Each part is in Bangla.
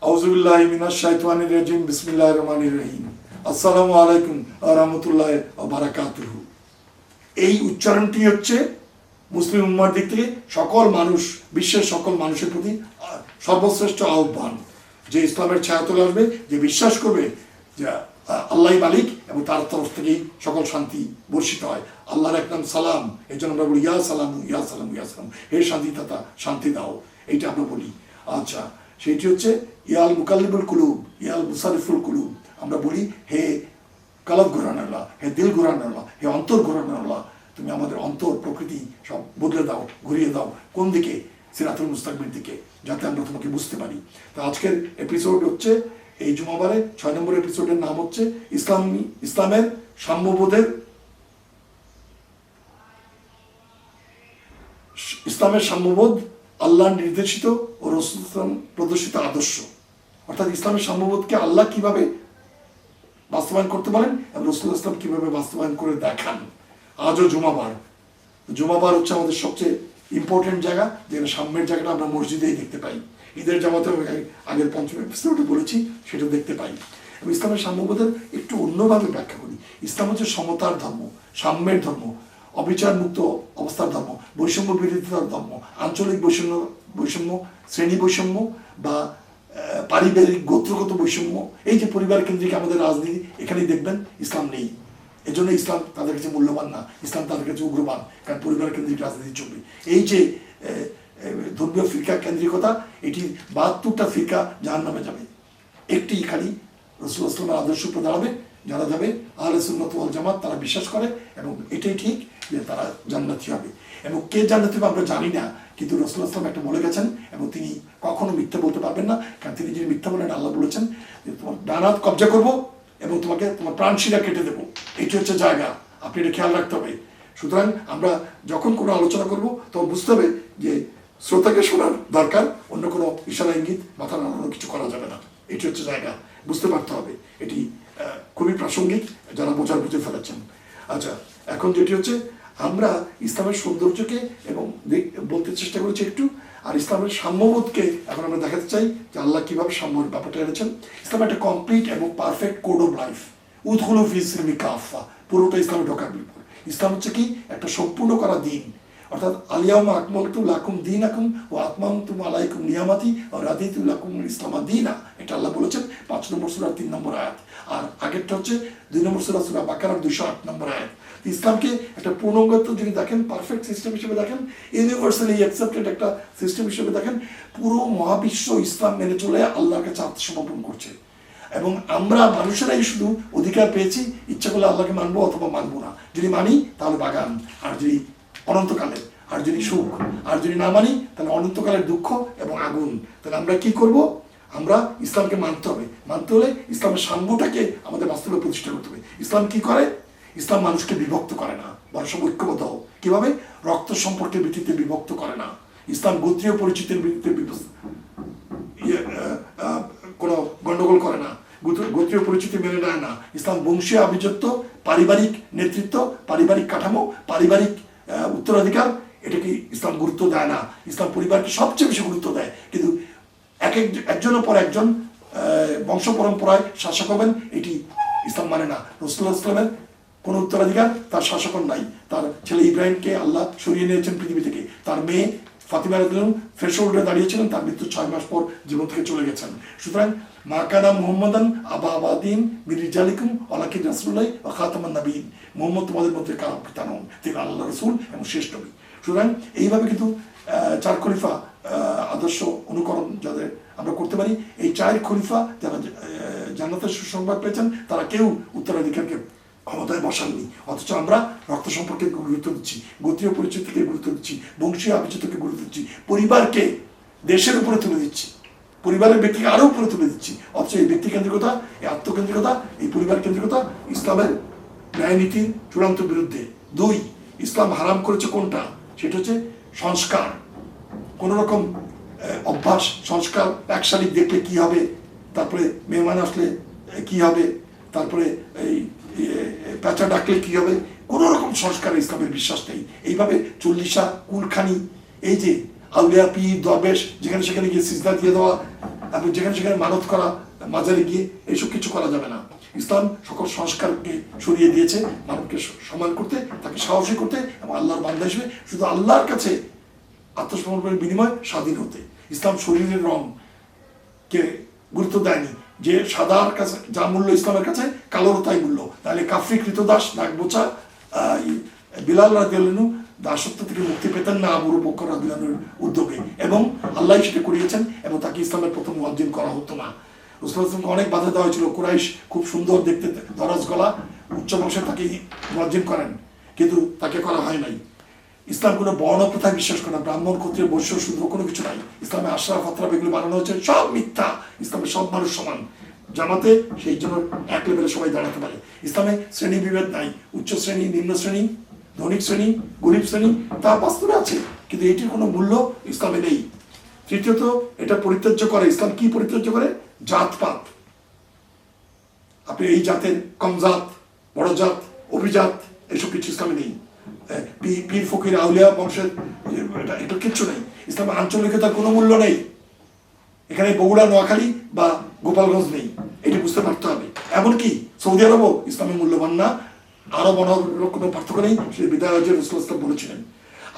আউযুবিল্লাহি মিনাশ শাইতানির রাজিম বিসমিল্লাহির রহমানির রহিম। আসসালামু আলাইকুম ওয়া রাহমাতুল্লাহি ওয়া বারাকাতুহু। এই উচ্চারণটি হচ্ছে মুসলিম উম্মার দিক থেকে সকল মানুষ, বিশ্বের সকল মানুষের প্রতি সর্বশ্রেষ্ঠ আহ্বান, যে ইসলামের ছায়াতলে আসবে, যে বিশ্বাস করবে যে আল্লাহই মালিক এবং তার তরফ থেকেই সকল শান্তি বর্ষিত হয়। আল্লাহর এক নাম সালাম, এই জন্য আমরা বলি ইয়া সালাম ইয়া সালাম ইয়া সালাম, হে শান্তিদাতা শান্তি দাও, এইটা আমরা বলি। আচ্ছা, সেইটি হচ্ছে ইয়াল মুকাল্লিবুল কুলুব ইয়াল মুসারিফুল কুলুব। আমরা বলি হে কালব ঘোরানোল্লাহ, হে দিল ঘোরানোল্লাহ, হে অন্তর ঘোরানোল্লাহ, তুমি আমাদের অন্তর প্রকৃতি সব বদলে দাও, ঘুরিয়ে দাও। কোন দিকে? সিরাতুল মুস্তাকিমের দিকে, যাতে আমরা তোমাকে বুঝতে পারি। তো আজকের এপিসোড হচ্ছে এই জুমাবারে 6 নম্বর এপিসোডের নাম হচ্ছে ইসলামের সাম্যবোধের ইসলামের সাম্যবোধ, আল্লাহ নির্দেশিত ও রাসূল প্রদর্শিত আদর্শ। অর্থাৎ ইসলামের সাম্যবোধকে আল্লাহ কিভাবে বাস্তবায়ন করতে পারেন এবং রাসূল ইসলাম কিভাবে বাস্তবায়ন করে দেখান। আজও জুমাবার হচ্ছে আমাদের সবচেয়ে ইম্পর্টেন্ট জায়গা, যেখানে সাম্যের জায়গাটা আমরা মসজিদেই দেখতে পাই। ঈদের জামাতে আগের 5ম এপিসোডে বলেছি, সেটা দেখতে পাই। এবং ইসলামের সাম্যবোধের একটু অন্যভাবে ব্যাখ্যা করি। ইসলাম হচ্ছে সমতার ধর্ম, সাম্যের ধর্ম, অবিচার মুক্ত অবস্থার ধর্ম, বৈষম্য বিরোধিতার ধর্ম, আঞ্চলিক বৈষম্য, শ্রেণী বৈষম্য বা পারিবারিক গোত্রগত বৈষম্য, এই যে পরিবার কেন্দ্রিক আমাদের রাজনীতি, এখানেই দেখবেন ইসলাম নেই। এজন্য ইসলাম তাদের কাছে মূল্যবান না, ইসলাম তাদের কাছে উগ্রবান, কারণ পরিবার কেন্দ্রিক রাজনীতি চলবে। এই যে ধর্মীয় ফিরকা কেন্দ্রিকতা, এটি 72টা ফিরকা জাহান্নামে যাবে। একটি খালি রাসূল ইসলামের আদর্শ উপর দাঁড়াবে, যারা যাবে আহলে সুন্নাত ওয়াল জামাত, তারা বিশ্বাস করে এবং এটাই ঠিক যে তারা জান্নাতি হবে। এবং কে জান্নাতি হবে আমরা জানি না, কিন্তু রাসূল ইসলাম একটা বলে গেছেন এবং তিনি কখনো মিথ্যা বলতে পারবেন না, কারণ তিনি যদি মিথ্যা বলেন, আল্লাহ বলেছেন যে তোমার ডান হাত কবজা করবো এবং তোমাকে তোমার প্রাণশিরা কেটে দেবো। এটি হচ্ছে জায়গা, আপনি এটা খেয়াল রাখতে হবে। সুতরাং আমরা যখন কোনো আলোচনা করব তখন বুঝতে হবে যে শ্রোতাকে শোনার দরকার, অন্য কোনো ইশারা ইঙ্গিত মাথা নাড়ানো কিছু করা যাবে না। এটি হচ্ছে জায়গা, বুঝতে পারতে হবে। এটি খুবই প্রাসঙ্গিক, যারা বুঝে ফেলেছেন। আচ্ছা, এখন যেটি হচ্ছে আমরা ইসলামের সৌন্দর্যকে এবং বলতে চেষ্টা করেছি একটু, আর ইসলামের সাম্যবোধকে এখন আমরা দেখাতে চাই যে আল্লাহ কিভাবে সাম্যর ব্যাপারটা এনেছেন। ইসলাম একটা কমপ্লিট এবং পারফেক্ট কোড অফ লাইফ। উদখুলু ফি সিলমি কাফা, পুরোটা ইসলামে ঢোকার বিপদ। ইসলাম হচ্ছে কি? একটা সম্পূর্ণ করা দিন। অর্থাৎ আলিয়াউমা আকমালতু লাকুম দীনাকুম ওয়া আতমামতু আলাইকুম নিয়ামাতি ওয়া রাদিতু লাকুমুল ইসলামা দীনা, এটা আল্লাহ বলেছেন 5 নম্বর সূরা 3 নম্বর আয়াত। আর আগেরটা হচ্ছে 2 নম্বর সূরা বাকারার 208 নম্বর আয়াত। ইসলামকে একটা পূর্ণাঙ্গত্ব যদি দেখেন, পারফেক্ট সিস্টেম হিসেবে দেখেন, ইউনিভার্সালি অ্যাকসেপ্টেড একটা সিস্টেম হিসেবে দেখেন, পুরো মহাবিশ্ব ইসলাম মেনে চলে আল্লাহর কাছে আত্মসমর্পণ করছে। এবং আমরা মানুষেরাই শুধু অধিকার পেয়েছি ইচ্ছা করলে আল্লাহকে মানবো অথবা মানবো না। যদি মানি তাহলে বাগান, আর যদি অনন্তকালের, আর যদি সুখ, আর যদি না মানি তাহলে অনন্তকালের দুঃখ এবং আগুন। তাহলে আমরা কি করব? আমরা ইসলামকে মানতে হবে। মানতে হলে ইসলামের সাম্যটাকে আমাদের বাস্তবে প্রতিষ্ঠা করতে হবে। ইসলাম কি করে? ইসলাম মানুষকে বিভক্ত করে না, বরং সব ঐক্যবদ্ধ হোক। কিভাবে? রক্ত সম্পর্কের ভিত্তিতে বিভক্ত করে না। ইসলাম গোত্রীয় পরিচিতির ভিত্তিতে কোনো গন্ডগোল করে না, গোত্রীয় পরিচিতি মেনে নেয় না। ইসলাম বংশীয় আভিজাত্য, পারিবারিক নেতৃত্ব, পারিবারিক কাঠামো, পারিবারিক উত্তরাধিকার, এটাকে ইসলাম গুরুত্ব দেয় না। ইসলাম পরিবারকে সবচেয়ে বেশি গুরুত্ব দেয়, কিন্তু একজনের পর একজন বংশ পরম্পরায় শাসক হবেন, এটি ইসলাম মানে না। রাসূলুল্লাহ ইসলামের কোনো উত্তরাধিকার তার শাসকের নাই। তার ছেলে ইব্রাহিমকে আল্লাহ সরিয়ে নিয়েছেন পৃথিবী থেকে। তার মেয়ে ফাতিমা রাদিয়াল্লাহু আনহা থ্রেশহোল্ডে দাঁড়িয়েছিলেন, তার মৃত্যুর 6 মাস পর জীবন থেকে চলে গেছেন। সুতরাং মা কানা মুহাম্মাদান আবা আবাদিন মির রিজালিকুম ওয়ালাকিন রাসূলুল্লাহ ওয়া খাতামান নবিয়্যিন, মুহাম্মদ তোমাদের মধ্যে কারো পিতা নন, তিনি আল্লাহর রাসূল এবং শেষ নবী। সুতরাং এইভাবে কিন্তু 4 খলিফা আদর্শ অনুকরণ যাদের আমরা করতে পারি, এই 4 খলিফা যারা জান্নাতের সুসংবাদ পেয়েছেন, তারা কেউ উত্তরাধিকারকে ক্ষমতায় বসাননি। অথচ আমরা রক্ত সম্পর্কে গুরুত্ব দিচ্ছি, গোত্রীয় পরিচয়কে গুরুত্ব দিচ্ছি, বংশীয় আভিজাত্যকে গুরুত্ব দিচ্ছি, পরিবারকে দেশের উপরে তুলে দিচ্ছি, পরিবারের ব্যক্তিকে আরো উপরে তুলে দিচ্ছি। অথচ এই ব্যক্তিকেন্দ্রিকতা, এই আত্মকেন্দ্রিকতা, এই পরিবার কেন্দ্রিকতা ইসলামের ন্যায় নীতির চূড়ান্ত বিরুদ্ধে। 2, ইসলাম হারাম করেছে কোনটা? সেটা হচ্ছে সংস্কার। কোন রকম অভ্যাস, সংস্কার, এক শালিক দেখলে কি হবে, তারপরে মেহমান আসলে কি হবে, তারপরে এই পেঁচা ডাকলে কি হবে, কোন রকম সংস্কার ইসলামের বিশ্বাস নেই। এইভাবে 40 কুলখানি, এই যে আউলিয়া পীর দরবেশ যেখানে সেখানে গিয়ে সিজদা দিয়ে দেওয়া, এবং যেখানে সেখানে মানত করা, মাজারে গিয়ে এইসব কিছু করা যাবে না। ইসলাম সকল সংস্কারকে সরিয়ে দিয়েছে, মানবকে সম্মান করতে, তাকে সাহসী করতে এবং আল্লাহর বান্দা হিসেবে শুধু আল্লাহর কাছে আত্মসমর্পণের বিনিময় স্বাধীন হতে। ইসলাম শরীরের রং কে গুরুত্ব দেয়নি, যে সাদার কাছে যা মূল্য ইসলামের কাছে কালোরও তাই মূল্য। তাহলে কাফরি কৃতদাস নাগবোচা বিলাল রাদিয়াল্লাহু দাসত্ব থেকে মুক্তি পেতেন না আবু বকর রাদিয়াল্লাহুর উদ্যোগে, এবং আল্লাহ সেটা করিয়েছেন, এবং তাকে ইসলামের প্রথম মুয়াজ্জিন করা হতো না। রাসূলুল্লাহ অনেক বাধা দেওয়া হয়েছিল। কুরাইশ খুব সুন্দর দেখতে, দরাজ গলা, উচ্চ বংশে তাকে মুয়াজ্জিন করেন, কিন্তু তাকে করা হয় নাই। ইসলাম কোনো বর্ণ প্রথায় বিশ্বাস করে না, ব্রাহ্মণ ক্ষত্রিয় বৈশ্য শূদ্র কোনো কিছু নাই। ইসলামে আশরাফ আতরাফ এগুলো বানানো হচ্ছে সব মিথ্যা। ইসলামে সব মানুষ সমান, জামাতে সেই জন্য এক লেভেলে সবাই দাঁড়াতে পারে। ইসলামে শ্রেণী বিভেদ নাই, উচ্চ শ্রেণী, নিম্ন শ্রেণী, ধনিক শ্রেণী, গরিব শ্রেণী, তা বাস্তবে আছে, কিন্তু এটির কোনো মূল্য ইসলামে নেই। তৃতীয়ত, এটা পরিত্যাজ্য করে। ইসলাম কি পরিত্যাজ্য করে? জাতপাত। আপনি এই জাতের, কম জাত, বড় জাত, অভিজাত, এসব কিছু ইসলামে নেই। পীর ফকির আউলিয়া বংশের এটা কিচ্ছু নেই। ইসলামে আঞ্চলিকতার কোনো মূল্য নেই। এখানে বগুড়া, নোয়াখালী বা গোপালগঞ্জ নেই, এটি বুঝতে পারতে হবে। এমনকি সৌদি আরবও ইসলামের মূল্যবান না, আরব অনারবের কোনো পার্থক্য নেই, সে বিদায় রাসূলুল্লাহ বলেছিলেন।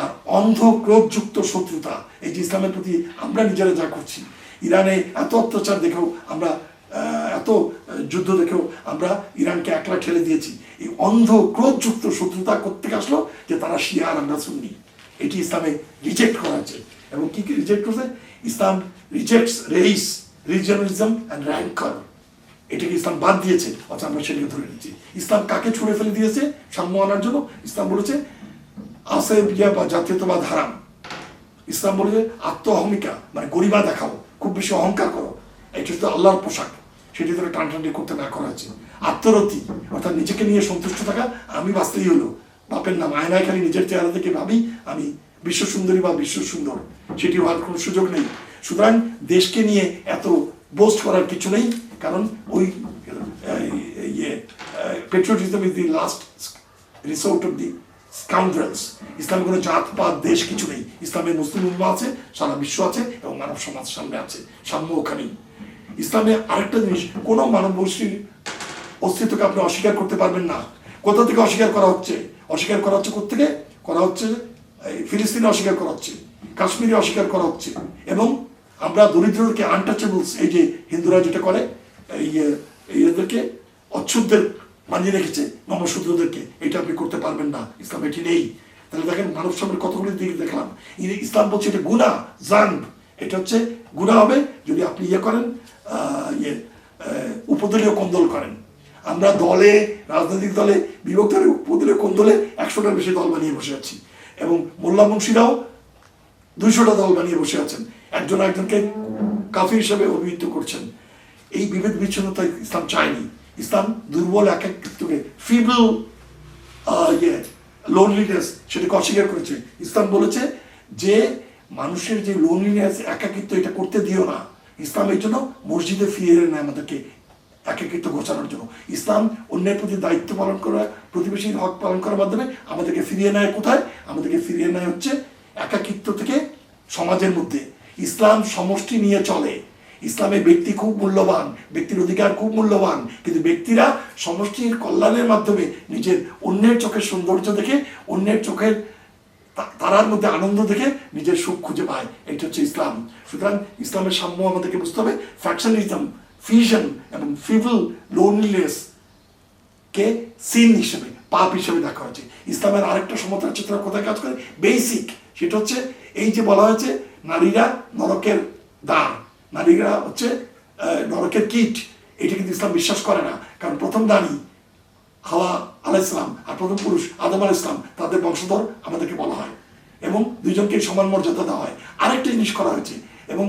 আর অন্ধ ক্রোধযুক্ত শত্রুতা, এই যে ইসলামের প্রতি আমরা নিজেরা যা করছি, ইরানে এত অত্যাচার দেখেও আমরা, এত যুদ্ধ দেখেও আমরা ইরানকে একলা ঠেলে দিয়েছি। এই অন্ধ ক্রোধযুক্ত শত্রুতা কোত্থেকে আসলো? যে তারা শিয়া আর আমরা সুন্নি। এটি ইসলামে রিজেক্ট করা হয়েছে। এবং কি কি রিজেক্ট করছে? ইসলাম রিজেক্টস রেইস, রিজিয়নালিজম অ্যান্ড র্যাঙ্কার। এটাকে ইসলাম বাদ দিয়েছে, অথচ আমরা সেটাকে ধরে নিচ্ছি। ইসলাম কাকে ছুঁড়ে ফেলে দিয়েছে সাম্য আনার জন্য? ইসলাম বলেছে আসেবিয়া বা জাতীয়তাবাদ হারাম। ইসলাম বলেছে আত্ম অহমিকা, মানে গরিমা দেখাও, খুব বেশি অহংকার করো, এটা শুধু আল্লাহর পোশাক, সেটি ধরে টানটানি করতে না করা হয়েছে। আত্মরতি, অর্থাৎ নিজেকে নিয়ে সন্তুষ্ট থাকা, আমি বাঁচতেই হলো, বাপের নাম, আয়নায় খালি নিজের চেহারা দেখে ভাবি আমি বিশ্ব সুন্দরী বা বিশ্ব সুন্দর, সেটি হওয়ার কোনো সুযোগ নেই। সুতরাং দেশকে নিয়ে এত বোস্ট করার কিছু নেই, কারণ ওই patriotism is the last resort of the scoundrels. ইসলামের কোনো জাতপাত দেশ কিছু নেই। ইসলামের মুসলিম উম্মাহ আছে, সারা বিশ্ব আছে, এবং মানব সমাজ সামনে আছে, সাম্য ওখানেই। ইসলামে আরেকটা জিনিস, কোনো মানব গোষ্ঠীর অস্তিত্বকে আপনি অস্বীকার করতে পারবেন না। কোথা থেকে অস্বীকার করা হচ্ছে? অস্বীকার করা হচ্ছে কোথেকে করা হচ্ছে? ফিলিস্তিনে অস্বীকার করা হচ্ছে, কাশ্মীরে অস্বীকার করা হচ্ছে, এবং আমরা দরিদ্রদেরকে আনটাচেবলস, এই যে হিন্দুরা যেটা করে, এদেরকে অচ্ছুতদের মানিয়ে রেখেছে, নমশূদ্রদেরকে, এটা আপনি করতে পারবেন না। ইসলাম এটি নেই। তাহলে দেখেন মানব সমাজের কতগুলি দিক দেখলাম। ইসলাম বলছে এটা গুনাহ, জানব, এটা হচ্ছে গুনাহ হবে যদি আপনি করেন, উপদলীয় কোন্দল করেন। আমরা দলে, রাজনৈতিক দলে বিভক্ত হয়ে উপদলীয় কোন্দলে 100টার বেশি দল বানিয়ে বসে আছি, এবং মোল্লা মুন্সিরাও 200টা দল বানিয়ে বসে আছেন, একজন একজনকে কাফির হিসেবে অভিহিত করছেন। এই বিভেদ বিচ্ছিন্নতা ইসলাম চায়নি। ইসলাম দুর্বল একাকিত্বকে, ফিবল লোনলিনেস, সেটাকে অস্বীকার করেছে। ইসলাম বলেছে যে মানুষের যে লোনলিনেস, একাকিত্ব, এটা করতে দিও না। ইসলাম এই জন্য মসজিদে ফিরিয়ে নেয় আমাদেরকে একাকিত্ব ঘোচানোর জন্য। ইসলাম অন্যের প্রতি দায়িত্ব পালন করা, প্রতিবেশীর হক পালন করার মাধ্যমে আমাদেরকে ফিরিয়ে নেয় কোথায়? আমাদেরকে ফিরিয়ে নেয় হচ্ছে একাকিত্ব থেকে সমাজের মধ্যে। ইসলাম সমষ্টি নিয়ে চলে। ইসলামে ব্যক্তি খুব মূল্যবান, ব্যক্তির অধিকার খুব মূল্যবান, কিন্তু ব্যক্তিরা সমষ্টির কল্যাণের মাধ্যমে নিজের অন্যের চোখের সৌন্দর্য দেখে, অন্যের চোখের তারার মধ্যে আনন্দ দেখে নিজের সুখ খুঁজে পায়। এটা হচ্ছে ইসলাম। সুতরাং ইসলামের সাম্য আমাদেরকে বুঝতে হবে। ফ্যাকশনিজম, ফিশন এবং ফিবল লোনলিনেস কে সিন হিসেবে, পাপ হিসেবে দেখা হয়েছে। ইসলামের আরেকটা সমতার চেতনা কোথায় কাজ করে? বেসিক, সেটা হচ্ছে এই যে বলা হয়েছে নারীরা নরকের দ্বার, নারীরা হচ্ছে নরকের কীট। এটা কিন্তু ইসলাম বিশ্বাস করে না, কারণ প্রথম নারী হাওয়া আলাইহিস সালাম আর প্রথম পুরুষ আদম আলাইহিস সালাম, তাদের বংশধর আমাদেরকে বলা হয়, এবং দুইজনকে সমান মর্যাদা দেওয়া হয়। আরেকটা জিনিস করা হয়েছে, এবং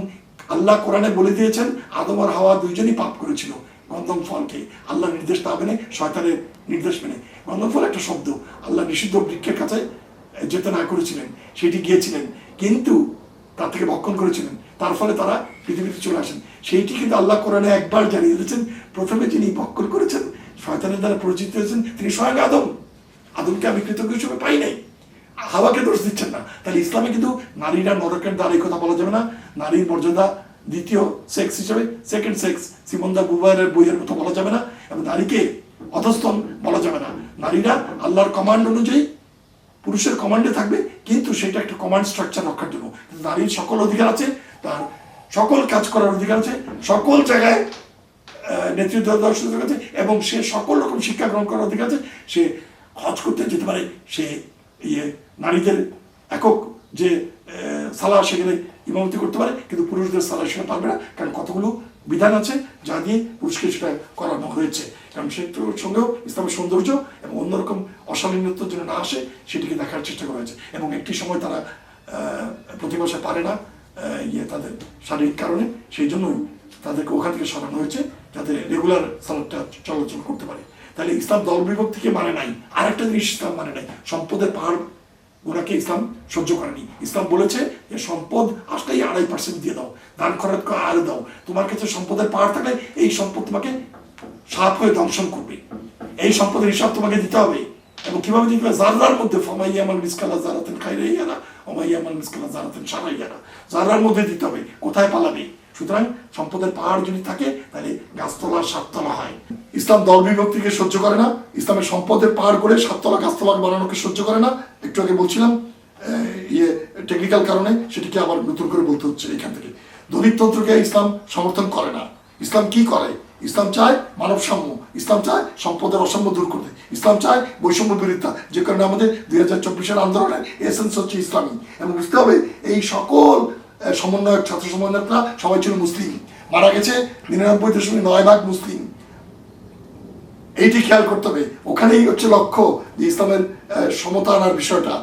আল্লাহ কোরআনে বলে দিয়েছেন আদম আর হাওয়া দুইজনই পাপ করেছিল গন্ধম ফলকে, আল্লাহ নির্দেশ তা মেনে, শয়তানের নির্দেশ মেনে। গন্ধম ফল একটা শব্দ, আল্লাহ নিষিদ্ধ বৃক্ষের কাছে যেতে না করেছিলেন, সেটি গিয়েছিলেন, কিন্তু তার থেকে ভক্ষণ করেছিলেন, তার ফলে তারা পৃথিবীতে চলে আসেন। সেইটি কিন্তু আল্লাহ কোরআনে একবার জানিয়ে দিয়েছেন, প্রথমে যিনি ভক্ষণ করেছেন, শয়তানের দ্বারা পরিচিত হয়েছেন, তিনি স্বয়ং আদম। আদমকে আমি কৃতজ্ঞ হিসেবে পাই নাই, হাওয়াকে দোষ দিচ্ছেন না। তাহলে ইসলামে কিন্তু নারীরা নরকের দ্বার, এই কথা বলা যাবে না। নারীর মর্যাদা দ্বিতীয় সেক্স হিসেবে সেকেন্ড সেক্স সিমন্দা বুবাইরের বইয়ের মতো বলা যাবে না, এবং নারীকে অধস্তন বলা যাবে না। নারীরা আল্লাহর কমান্ড অনুযায়ী পুরুষের কমান্ডে থাকবে, কিন্তু সেটা একটা কমান্ড স্ট্রাকচার রক্ষার জন্য। নারীর সকল অধিকার আছে, তার সকল কাজ করার অধিকার আছে, সকল জায়গায় নেতৃত্ব দেওয়ার সুযোগ আছে, এবং সে সকল রকম শিক্ষা গ্রহণ করার অধিকার আছে। সে হজ করতে যেতে পারে, সে নারীদের একক যে সালাহ সেখানে ইমামতি করতে পারে, কিন্তু পুরুষদের সালাহ সেখানে পারবে না, কারণ কতগুলো বিধান আছে যা দিয়ে পুরুষকে সেটা করানো হয়েছে। কারণ সেটার সঙ্গেও ইসলামের সৌন্দর্য এবং অন্যরকম অশালীনত্ব যেন না আসে সেটিকে দেখার চেষ্টা করা হয়েছে। এবং একটি সময় তারা প্রতি মাসে পারে না তাদের শারীরিক কারণে, সেই জন্যই তাদেরকে ওখান থেকে সরানো হয়েছে যাতে রেগুলার সালাদটা চলাচল করতে পারে। তাহলে ইসলাম দল বিভক্তিকে মানে নাই। আর একটা জিনিস ইসলাম মানে নাই, সম্পদের পাহাড় গোড়াকে ইসলাম সহ্য করেনি। ইসলাম বলেছে যে সম্পদ আসলেই 2.5% দিয়ে দাও, দান খরচ আর দাও। তোমার কাছে সম্পদের পাহাড় থাকলে এই সম্পদ তোমাকে সাপ হয়ে দংশন করবে, এই সম্পদের হিসাব তোমাকে দিতে হবে। এবং কিভাবে দিতে হবে? জাররার মধ্যে ফমাইয়া আমার মিসকালা জারাতেন খাইরাইয়া না, ফমাইয়া আমার মিসকালা জারাতেন সারাইয়া না, জাররার মধ্যে দিতে হবে, কোথায় পালাবে। সুতরাং সম্পদের পাহাড় যদি থাকে তাহলে গাছতলা 7তলা হয়। ইসলাম দল বিভক্তিকে সহ্য করে না, ইসলামের সম্পদের পাহাড় করে 7তলা গাছতলা বানানোকে সহ্য করে না। একটু আগে বলছিলাম টেকনিক্যাল কারণে, সেটিকে আবার নতুন করে বলতে হচ্ছে এখান থেকে। দলিততন্ত্রকে ইসলাম সমর্থন করে না। ইসলাম কি করে? ইসলাম চায় মানব সাম্য, ইসলাম চায় সম্পদের অসাম্য দূর করতে, ইসলাম চায় বৈষম্য বিরোধিতা, যে কারণে আমাদের 2024 আন্দোলনের এসেন্স হচ্ছে ইসলামী। এবং বুঝতে হবে এই সকল সমন্বয়ক ছাত্র সমন্বয়করা সবাই ছিল মুসলিম, মারা গেছে 99.9% মুসলিম। এইটি খেয়াল করতে হবে, ওখানেই হচ্ছে লক্ষ্য যে ইসলামের সমতা আনার বিষয়টা।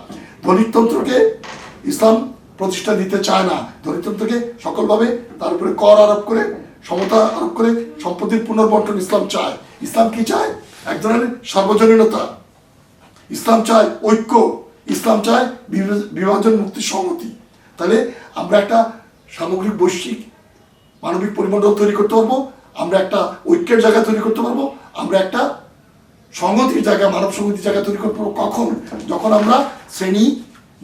দলিততন্ত্রকে ইসলাম প্রতিষ্ঠা দিতে চায় না, দলিততন্ত্রকে সকলভাবে তার উপরে কর আরোপ করে, সমতা আরোপ করে সম্পত্তির পুনর্বন্টন ইসলাম চায়। ইসলাম কি চায়? এক ধরনের সার্বজনীনতা। ইসলাম চায় ঐক্য, ইসলাম চায় বিভাজন মুক্তি সংহতি। তাহলে আমরা একটা সামগ্রিক বৈশ্বিক মানবিক পরিমণ্ডল তৈরি করতে পারবো, আমরা একটা ঐক্যের জায়গা তৈরি করতে পারবো, আমরা একটা সংহতির জায়গা, মানব সংহতির জায়গা তৈরি করতে পারবো। কখন? যখন আমরা শ্রেণী,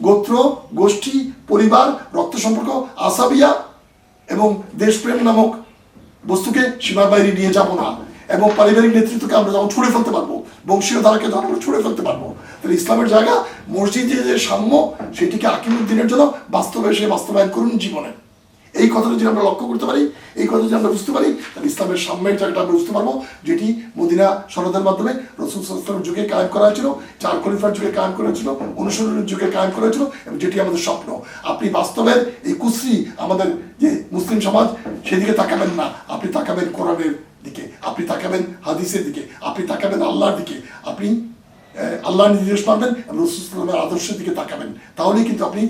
গোত্র, গোষ্ঠী, পরিবার, রক্ত সম্পর্ক, আসাবিয়া এবং দেশপ্রেম নামক বস্তুকে সীমার বাইরে নিয়ে যাব না, এবং পারিবারিক নেতৃত্বকে আমরা যখন ছুঁড়ে ফেলতে পারবো, বংশীয় ধারাকে যখন আমরা ছুঁড়ে ফেলতে পারবো, তাহলে ইসলামের জায়গা মসজিদে যে সাম্য, সেটিকে আকিমুদ্দিনের জন্য বাস্তবে সে বাস্তবায়ন করুন জীবনে। এই কথাটা যদি আমরা লক্ষ্য করতে পারি, এই কথা যদি আমরা বুঝতে পারি, তাহলে ইসলামের সাম্যের জায়গাটা আমরা বুঝতে পারবো, যেটি মদিনা সনদের মাধ্যমে রাসূল সাল্লাল্লাহু আলাইহি ওয়াসাল্লামের যুগে কায়েম করা হয়েছিল, 4 খলিফার যুগে কায়েম করা হয়েছিল, অনুসরণের যুগে কায়েম করা হয়েছিল, এবং যেটি আমাদের স্বপ্ন। আপনি বাস্তবের এই কুশ্রী আমাদের যে মুসলিম সমাজ, সেদিকে তাকাবেন না, আপনি তাকাবেন কোরআনের দিকে, আপনি তাকাবেন হাদিসের দিকে, আপনি তাকাবেন আল্লাহর দিকে, আপনি আল্লাহর নির্দেশ মানবেন এবং রাসূল সাল্লাল্লাহু আলাইহি ওয়াসাল্লামের আদর্শের দিকে তাকাবেন। তাহলেই কিন্তু আপনি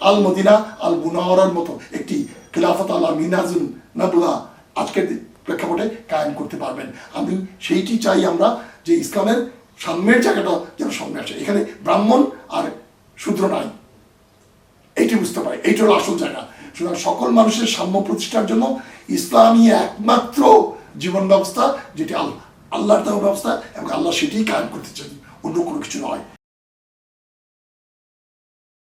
আল মদিনা আল মুনাওয়ারার মতো একটি খিলাফত আলা মিনাজুন নাবুলা আজকের প্রেক্ষাপটে কায়েম করতে পারবেন। আমি সেইটি চাই আমরা, যে ইসলামের সাম্যের জায়গাটা যেন সামনে আসে। এখানে ব্রাহ্মণ আর শূদ্র নাই, এইটি বুঝতে পারে, এইটা হলো আসল জায়গা। সুতরাং সকল মানুষের সাম্য প্রতিষ্ঠার জন্য ইসলামই একমাত্র জীবন ব্যবস্থা, যেটি আল্লাহর দেওয়া ব্যবস্থা, এবং আল্লাহ সেটিই কায়েম করতে চান, অন্য কোনো কিছু নয়।